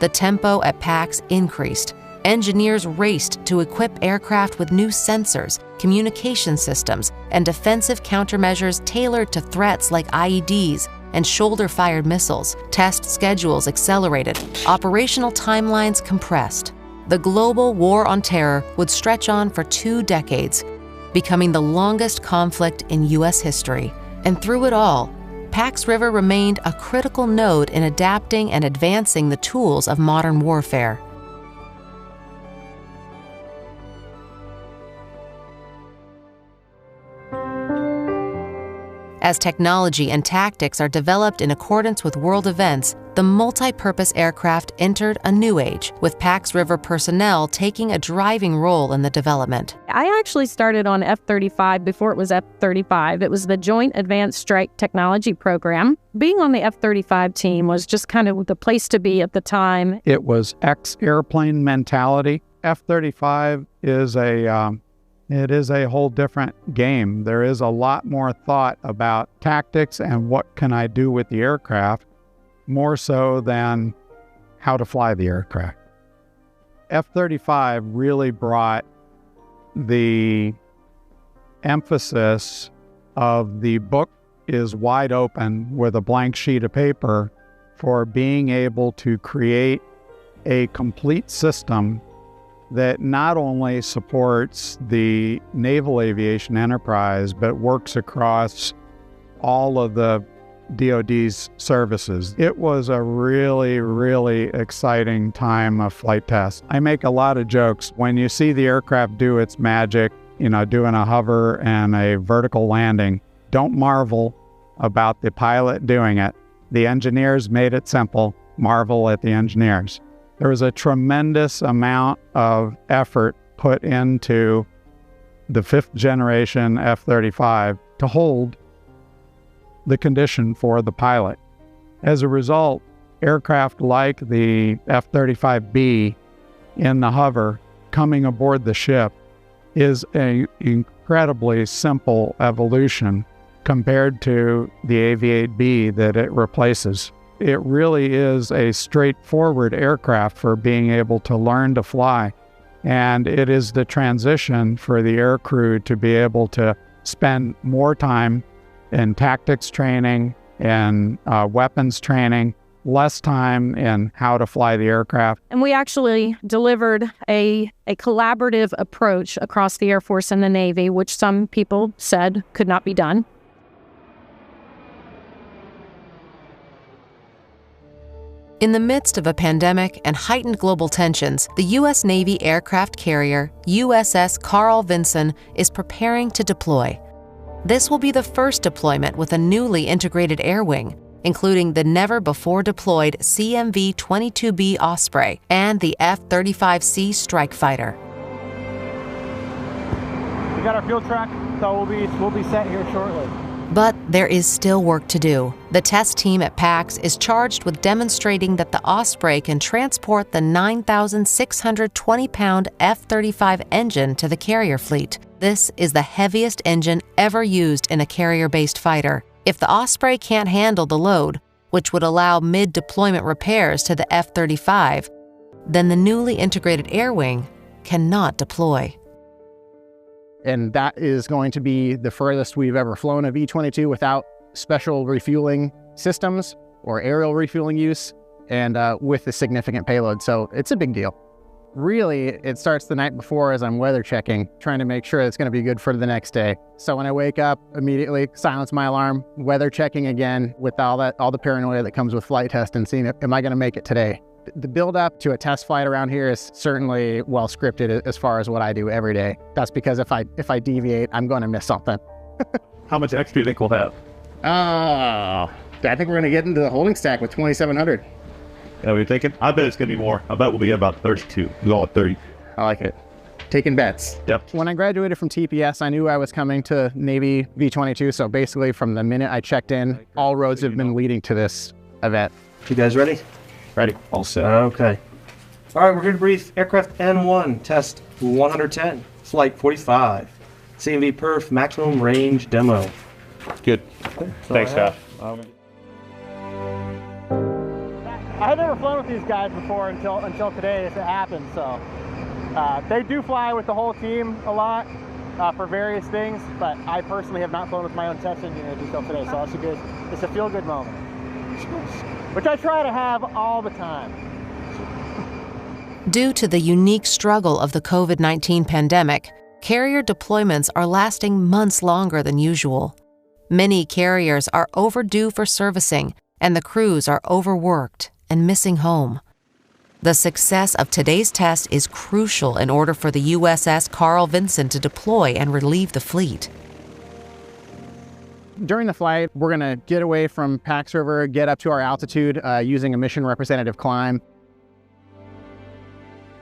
The tempo at PAX increased. Engineers raced to equip aircraft with new sensors, communication systems, and defensive countermeasures tailored to threats like IEDs and shoulder-fired missiles. Test schedules accelerated, operational timelines compressed. The global war on terror would stretch on for 2 decades, becoming the longest conflict in U.S. history. And through it all, Pax River remained a critical node in adapting and advancing the tools of modern warfare. As technology and tactics are developed in accordance with world events, the multi-purpose aircraft entered a new age, with Pax River personnel taking a driving role in the development. I actually started on F-35 before it was F-35. It was the Joint Advanced Strike Technology Program. Being on the F-35 team was just kind of the place to be at the time. It was ex-airplane mentality. F-35 is it is a whole different game. There is a lot more thought about tactics and what can I do with the aircraft, more so than how to fly the aircraft. F-35 really brought the emphasis of the book is wide open with a blank sheet of paper for being able to create a complete system that not only supports the naval aviation enterprise, but works across all of the DoD's services. It was a really, really exciting time of flight test. I make a lot of jokes. When you see the aircraft do its magic, doing a hover and a vertical landing, don't marvel about the pilot doing it. The engineers made it simple. Marvel at the engineers. There was a tremendous amount of effort put into the 5th generation F-35 to hold the condition for the pilot. As a result, aircraft like the F-35B in the hover coming aboard the ship is an incredibly simple evolution compared to the Aviate-B that it replaces. It really is a straightforward aircraft for being able to learn to fly. And it is the transition for the aircrew to be able to spend more time in tactics training and weapons training, less time in how to fly the aircraft. And we actually delivered a collaborative approach across the Air Force and the Navy, which some people said could not be done. In the midst of a pandemic and heightened global tensions, the U.S. Navy aircraft carrier USS Carl Vinson is preparing to deploy. This will be the first deployment with a newly integrated air wing, including the never-before-deployed CMV-22B Osprey and the F-35C Strike Fighter. We got our fuel truck, so we'll be set here shortly. But there is still work to do. The test team at PAX is charged with demonstrating that the Osprey can transport the 9,620-pound F-35 engine to the carrier fleet. This is the heaviest engine ever used in a carrier-based fighter. If the Osprey can't handle the load, which would allow mid-deployment repairs to the F-35, then the newly integrated air wing cannot deploy. And that is going to be the furthest we've ever flown a V-22 without special refueling systems or aerial refueling use, and with a significant payload. So it's a big deal. Really, it starts the night before as I'm weather checking, trying to make sure it's going to be good for the next day. So when I wake up, immediately silence my alarm, weather checking again with all the paranoia that comes with flight test and seeing, am I going to make it today? The build up to a test flight around here is certainly well scripted as far as what I do every day. That's because if I deviate, I'm going to miss something. How much extra do you think we'll have? I think we're going to get into the holding stack with 2,700. Yeah, we're thinking? I bet it's going to be more. I bet we'll be at about 32. We'll go at 30. I like it. Taking bets. Yep. When I graduated from TPS, I knew I was coming to Navy V-22. So basically from the minute I checked in, all roads have been leading to this event. You guys ready? Ready. All set. Okay. All right, we're going to brief aircraft N1, test 110, flight 45, CMV perf, maximum range demo. Good. Thanks, Scott. I had never flown with these guys before until today, as it happened. So they do fly with the whole team a lot for various things, but I personally have not flown with my own test engineers until today. So it's a feel-good moment, which I try to have all the time. Due to the unique struggle of the COVID-19 pandemic, carrier deployments are lasting months longer than usual. Many carriers are overdue for servicing, and the crews are overworked and missing home. The success of today's test is crucial in order for the USS Carl Vinson to deploy and relieve the fleet. During the flight, we're going to get away from Pax River, get up to our altitude using a mission representative climb,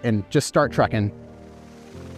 and just start trucking.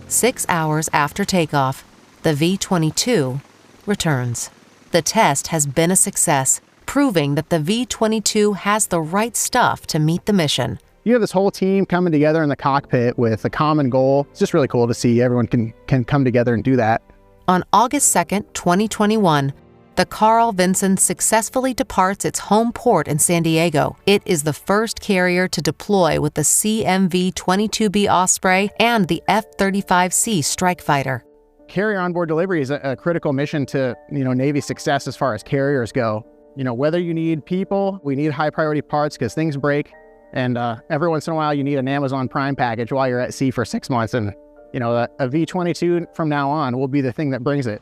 6 hours after takeoff, the V-22 returns. The test has been a success, proving that the V-22 has the right stuff to meet the mission. You have this whole team coming together in the cockpit with a common goal. It's just really cool to see everyone can come together and do that. On August 2nd, 2021, the Carl Vinson successfully departs its home port in San Diego. It is the first carrier to deploy with the CMV-22B Osprey and the F-35C Strike Fighter. Carrier onboard delivery is a critical mission to, Navy success as far as carriers go. Whether you need people, we need high priority parts because things break. And every once in a while, you need an Amazon Prime package while you're at sea for 6 months. And, a V-22 from now on will be the thing that brings it.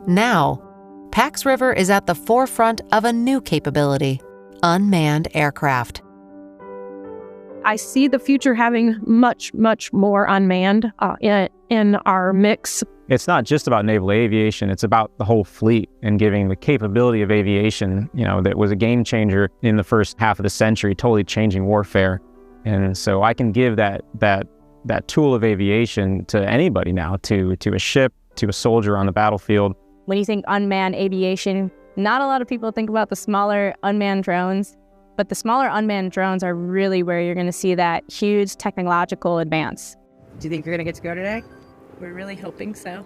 Now, Pax River is at the forefront of a new capability: unmanned aircraft. I see the future having much, much more unmanned in our mix. It's not just about naval aviation, it's about the whole fleet and giving the capability of aviation, that was a game changer in the first half of the century, totally changing warfare. And so I can give that tool of aviation to anybody now, to a ship, to a soldier on the battlefield. When you think unmanned aviation, not a lot of people think about the smaller unmanned drones, but the smaller unmanned drones are really where you're going to see that huge technological advance. Do you think you're going to get to go today? We're really hoping so.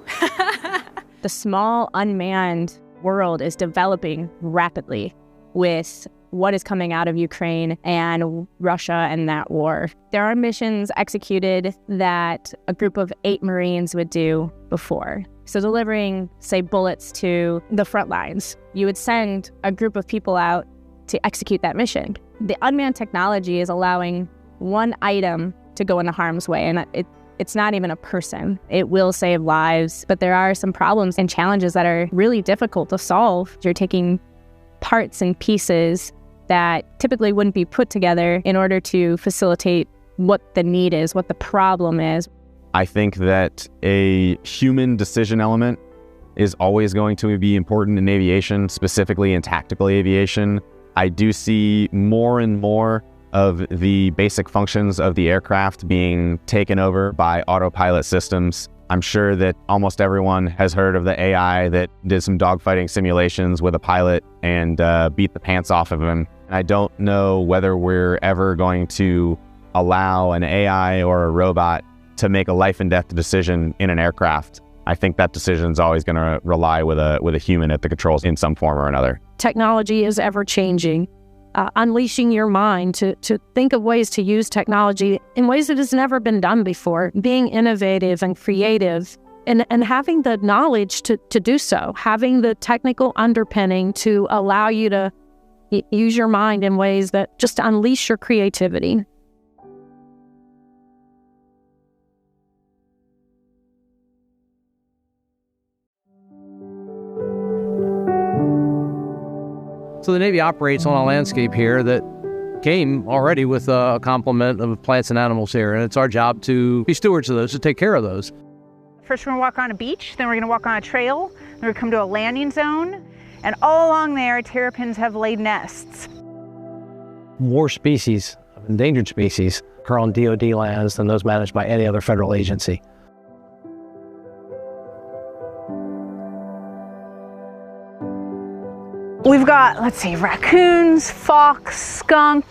The small unmanned world is developing rapidly with what is coming out of Ukraine and Russia and that war. There are missions executed that a group of 8 Marines would do before. So delivering, say, bullets to the front lines, you would send a group of people out to execute that mission. The unmanned technology is allowing one item to go into harm's way, and it's not even a person. It will save lives, but there are some problems and challenges that are really difficult to solve. You're taking parts and pieces that typically wouldn't be put together in order to facilitate what the need is, what the problem is. I think that a human decision element is always going to be important in aviation, specifically in tactical aviation. I do see more and more of the basic functions of the aircraft being taken over by autopilot systems. I'm sure that almost everyone has heard of the AI that did some dogfighting simulations with a pilot and beat the pants off of him. And I don't know whether we're ever going to allow an AI or a robot to make a life and death decision in an aircraft. I think that decision is always going to rely with a human at the controls in some form or another. Technology is ever changing. Unleashing your mind to think of ways to use technology in ways that has never been done before, being innovative and creative, and having the knowledge to do so, having the technical underpinning to allow you to use your mind in ways that just unleash your creativity. So the Navy operates on a landscape here that came already with a complement of plants and animals here, and it's our job to be stewards of those, to take care of those. First we're going to walk on a beach, then we're going to walk on a trail, then we're going to come to a landing zone, and all along there terrapins have laid nests. More species, endangered species, occur on DoD lands than those managed by any other federal agency. We've got, let's see, raccoons, fox, skunk,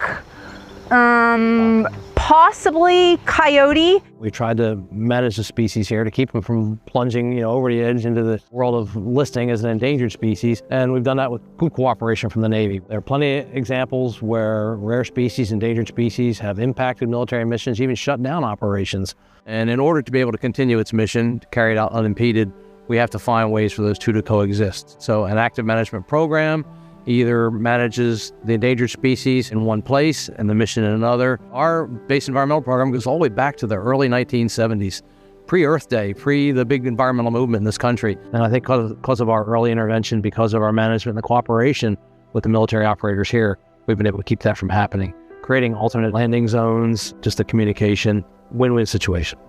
possibly coyote. We tried to manage the species here to keep them from plunging, over the edge into the world of listing as an endangered species, and we've done that with good cooperation from the Navy. There are plenty of examples where rare species, endangered species have impacted military missions, even shut down operations. And in order to be able to continue its mission, to carry it out unimpeded, we have to find ways for those two to coexist. So an active management program either manages the endangered species in one place and the mission in another. Our base environmental program goes all the way back to the early 1970s. pre-Earth Day, pre the big environmental movement in this country. And I think because of our early intervention, because of our management and the cooperation with the military operators here, we've been able to keep that from happening. Creating alternate landing zones, just a communication, win-win situation.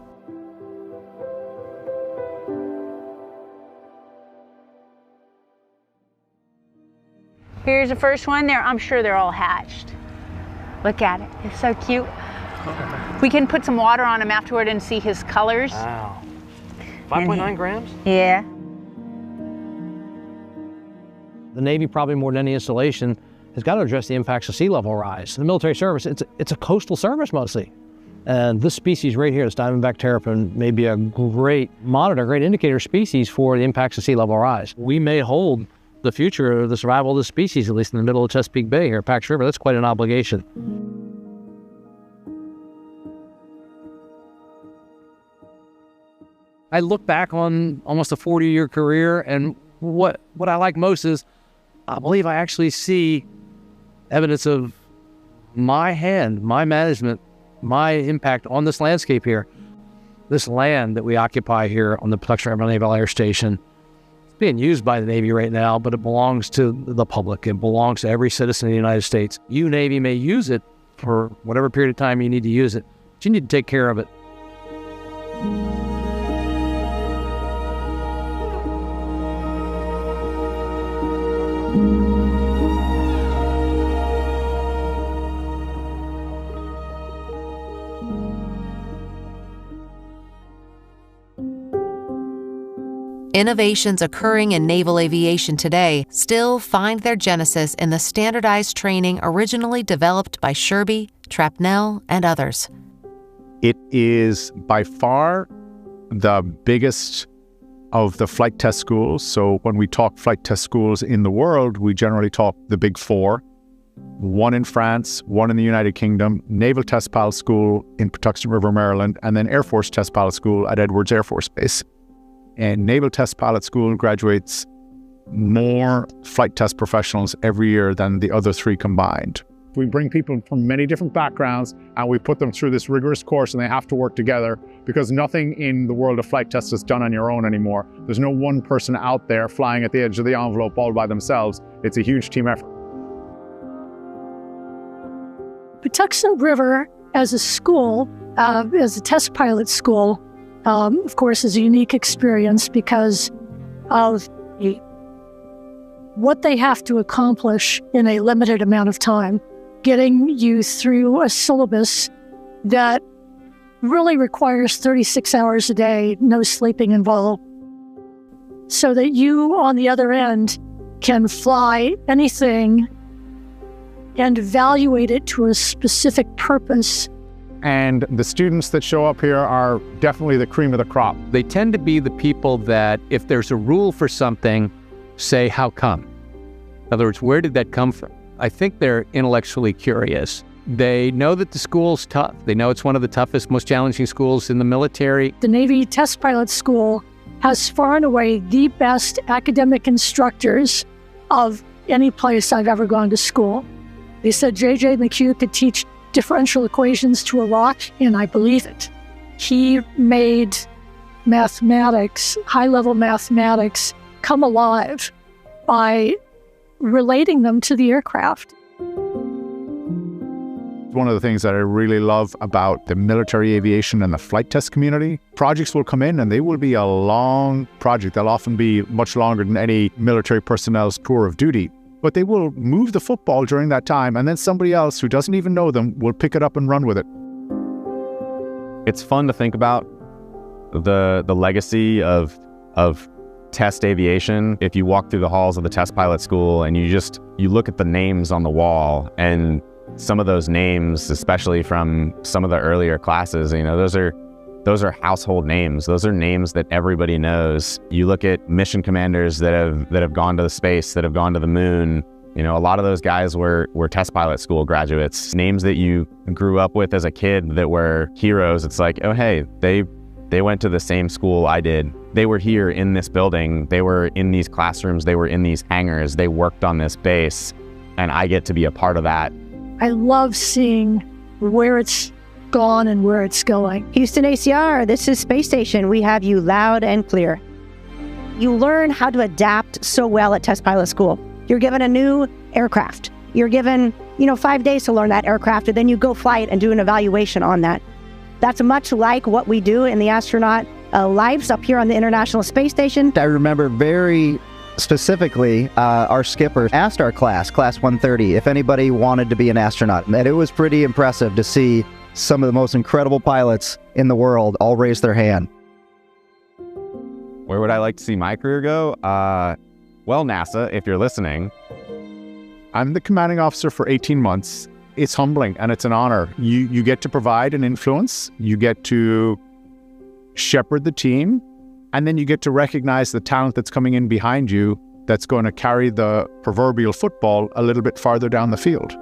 Here's the first one there. I'm sure they're all hatched. Look at it. It's so cute. We can put some water on him afterward and see his colors. Wow. 5.9 grams? Yeah. The Navy, probably more than any installation, has got to address the impacts of sea level rise. The military service, it's a coastal service mostly. And this species right here, this diamondback terrapin, may be a great monitor, great indicator species for the impacts of sea level rise. We may hold the future of the survival of this species, at least in the middle of Chesapeake Bay here at Pax River. That's quite an obligation. I look back on almost a 40-year career, and what I like most is I believe I actually see evidence of my hand, my management, my impact on this landscape here. This land that we occupy here on the Patuxent River Naval Air Station, it's being used by the Navy right now, but it belongs to the public. It belongs to every citizen of the United States. You, Navy, may use it for whatever period of time you need to use it, but you need to take care of it. Innovations occurring in naval aviation today still find their genesis in the standardized training originally developed by Sherby, Trapnell, and others. It is by far the biggest of the flight test schools. So when we talk flight test schools in the world, we generally talk the big four. One in France, one in the United Kingdom, Naval Test Pilot School in Patuxent River, Maryland, and then Air Force Test Pilot School at Edwards Air Force Base. And Naval Test Pilot School graduates more flight test professionals every year than the other three combined. We bring people from many different backgrounds and we put them through this rigorous course, and they have to work together because nothing in the world of flight test is done on your own anymore. There's no one person out there flying at the edge of the envelope all by themselves. It's a huge team effort. Patuxent River as a school, as a test pilot school, of course, is a unique experience because of what they have to accomplish in a limited amount of time, getting you through a syllabus that really requires 36 hours a day, no sleeping involved, so that you, on the other end, can fly anything and evaluate it to a specific purpose. And the students that show up here are definitely the cream of the crop. They tend to be the people that, if there's a rule for something, say, how come? In other words, where did that come from? I think they're intellectually curious. They know that the school's tough. They know it's one of the toughest, most challenging schools in the military. The Navy Test Pilot School has far and away the best academic instructors of any place I've ever gone to school. They said J.J. McHugh could teach differential equations to a rock, and I believe it. He made mathematics, high-level mathematics, come alive by relating them to the aircraft. One of the things that I really love about the military aviation and the flight test community, projects will come in and they will be a long project. They'll often be much longer than any military personnel's tour of duty. But they will move the football during that time, and then somebody else who doesn't even know them will pick it up and run with it. It's fun to think about the legacy of test aviation. If you walk through the halls of the test pilot school and you look at the names on the wall, and some of those names, especially from some of the earlier classes, those are household names. Those are names that everybody knows. You look at mission commanders that have gone to the space, that have gone to the moon. A lot of those guys were test pilot school graduates. Names that you grew up with as a kid that were heroes. It's like, oh hey, they went to the same school I did. They were here in this building. They were in these classrooms. They were in these hangars. They worked on this base, and I get to be a part of that. I love seeing where it's gone and where it's going. Houston ACR, this is Space Station. We have you loud and clear. You learn how to adapt so well at test pilot school. You're given a new aircraft. You're given, 5 days to learn that aircraft, and then you go fly it and do an evaluation on that. That's much like what we do in the astronaut lives up here on the International Space Station. I remember very specifically, our skipper asked our class 130, if anybody wanted to be an astronaut. And it was pretty impressive to see some of the most incredible pilots in the world all raise their hand. Where would I like to see my career go? Well, NASA, if you're listening. I'm the commanding officer for 18 months. It's humbling and it's an honor. You get to provide an influence, you get to shepherd the team, and then you get to recognize the talent that's coming in behind you that's going to carry the proverbial football a little bit farther down the field.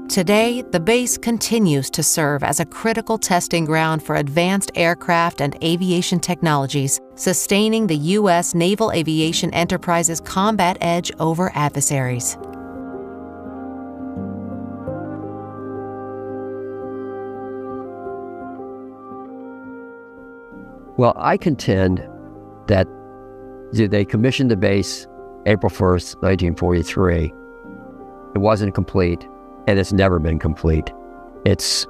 Today, the base continues to serve as a critical testing ground for advanced aircraft and aviation technologies, sustaining the U.S. Naval Aviation Enterprise's combat edge over adversaries. Well, I contend that they commissioned the base April 1st, 1943. It wasn't complete, and it's never been complete. It's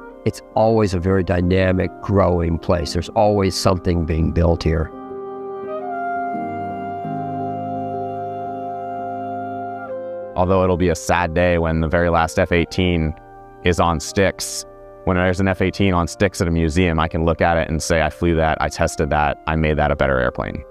always a very dynamic, growing place. There's always something being built here. Although it'll be a sad day when the very last F-18 is on sticks. When there's an F-18 on sticks at a museum, I can look at it and say, I flew that, I tested that, I made that a better airplane.